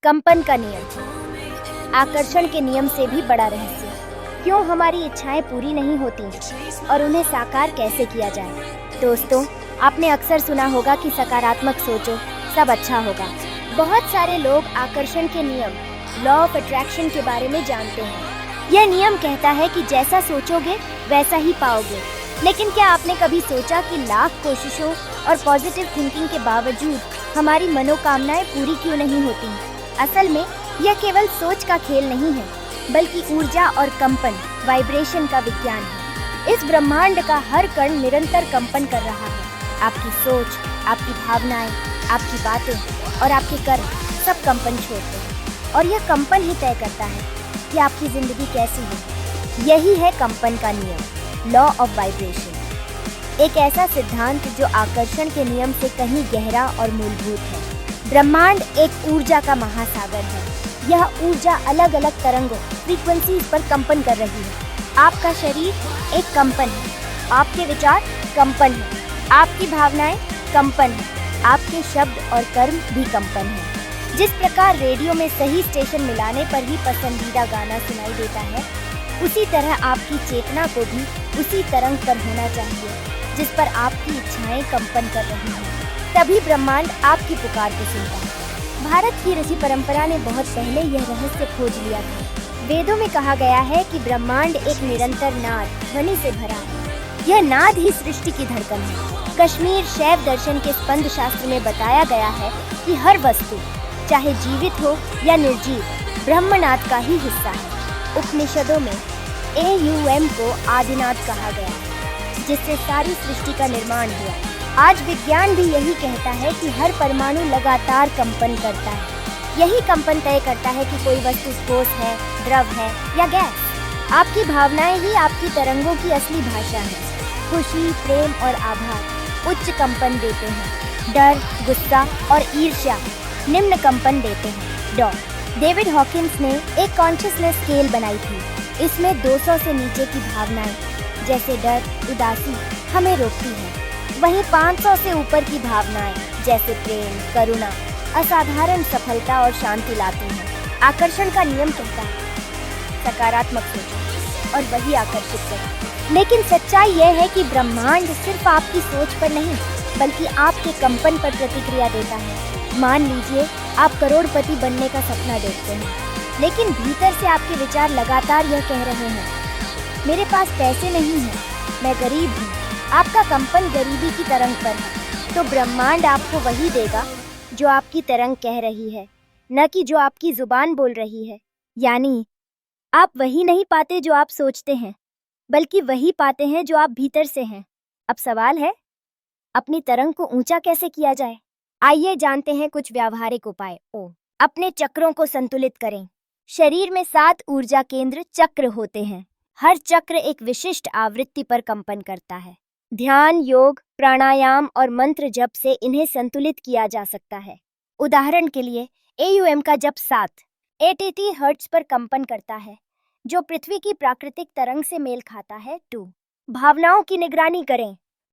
कंपन का नियम, आकर्षण के नियम से भी बड़ा रहस्य। क्यों हमारी इच्छाएं पूरी नहीं होती और उन्हें साकार कैसे किया जाए। दोस्तों, आपने अक्सर सुना होगा कि सकारात्मक सोचो, सब अच्छा होगा। बहुत सारे लोग आकर्षण के नियम, लॉ ऑफ अट्रैक्शन के बारे में जानते हैं। यह नियम कहता है कि जैसा सोचोगे वैसा ही पाओगे। लेकिन क्या आपने कभी सोचा कि लाख कोशिशों और पॉजिटिव थिंकिंग के बावजूद हमारी मनोकामनाएं पूरी क्यों नहीं होती। असल में यह केवल सोच का खेल नहीं है, बल्कि ऊर्जा और कंपन, वाइब्रेशन का विज्ञान है। इस ब्रह्मांड का हर कण निरंतर कंपन कर रहा है। आपकी सोच, आपकी भावनाएं, आपकी बातें और आपके कर्म सब कंपन छोड़ते हैं, और यह कंपन ही तय करता है कि आपकी जिंदगी कैसी है। यही है कंपन का नियम, लॉ ऑफ वाइब्रेशन। एक ऐसा सिद्धांत जो आकर्षण के नियम से कहीं गहरा और मूलभूत है। ब्रह्मांड एक ऊर्जा का महासागर है। यह ऊर्जा अलग अलग तरंगों, फ्रीक्वेंसीज पर कंपन कर रही है। आपका शरीर एक कंपन है, आपके विचार कंपन है, आपकी भावनाएं कंपन है, आपके शब्द और कर्म भी कंपन है। जिस प्रकार रेडियो में सही स्टेशन मिलाने पर ही पसंदीदा गाना सुनाई देता है, उसी तरह आपकी चेतना को भी उसी तरंग पर होना चाहिए जिस पर आपकी इच्छाएं कंपन कर रही हैं। तभी ब्रह्मांड आपकी पुकार को सुनता है। भारत की ऋषि परंपरा ने बहुत पहले यह रहस्य खोज लिया था। वेदों में कहा गया है कि ब्रह्मांड एक निरंतर नाद, ध्वनि से भरा है। यह नाद ही सृष्टि की धड़कन है। कश्मीर शैव दर्शन के स्पंद शास्त्र में बताया गया है कि हर वस्तु, चाहे जीवित हो या निर्जीव, ब्रह्मनाद का ही हिस्सा है। उपनिषदों में AUM को आदिनाद कहा गया है, जिससे सारी सृष्टि का निर्माण हुआ। आज विज्ञान भी यही कहता है कि हर परमाणु लगातार कंपन करता है। यही कंपन तय करता है कि कोई वस्तु ठोस है, द्रव है या गैस। आपकी भावनाएं ही आपकी तरंगों की असली भाषा है। खुशी, प्रेम और आभार उच्च कंपन देते हैं। डर, गुस्सा और ईर्ष्या निम्न कंपन देते हैं। डेविड हॉकिंस ने एक कॉन्शियसनेस स्केल बनाई थी। इसमें 200 से नीचे की भावनाएं जैसे डर, उदासी हमें रोकती हैं। वहीं 500 से ऊपर की भावनाएं जैसे प्रेम, करुणा, असाधारण सफलता और शांति लाती हैं। आकर्षण का नियम कहता है सकारात्मक सोचो और वही आकर्षित करें। लेकिन सच्चाई यह है कि ब्रह्मांड सिर्फ आपकी सोच पर नहीं, बल्कि आपके कंपन पर प्रतिक्रिया देता है। मान लीजिए आप करोड़पति बनने का सपना देखते हैं, लेकिन भीतर से आपके विचार लगातार यह कह रहे हैं, मेरे पास पैसे नहीं हैं, मैं गरीब हूँ। आपका कंपन गरीबी की तरंग पर है, तो ब्रह्मांड आपको वही देगा जो आपकी तरंग कह रही है, न कि जो आपकी जुबान बोल रही है। यानी आप वही नहीं पाते जो आप सोचते हैं, बल्कि वही पाते हैं जो आप भीतर से हैं। अब सवाल है, अपनी तरंग को ऊंचा कैसे किया जाए? आइए जानते हैं कुछ व्यावहारिक उपाय। अपने चक्रों को संतुलित करें। शरीर में 7 ऊर्जा केंद्र चक्र होते हैं। हर चक्र एक विशिष्ट आवृत्ति पर कंपन करता है। ध्यान, योग, प्राणायाम और मंत्र जप से इन्हें संतुलित किया जा सकता है। उदाहरण के लिए AUM का जप 780 हर्ट्ज पर कंपन करता है, जो पृथ्वी की प्राकृतिक तरंग से मेल खाता है। 2 भावनाओं की निगरानी करें।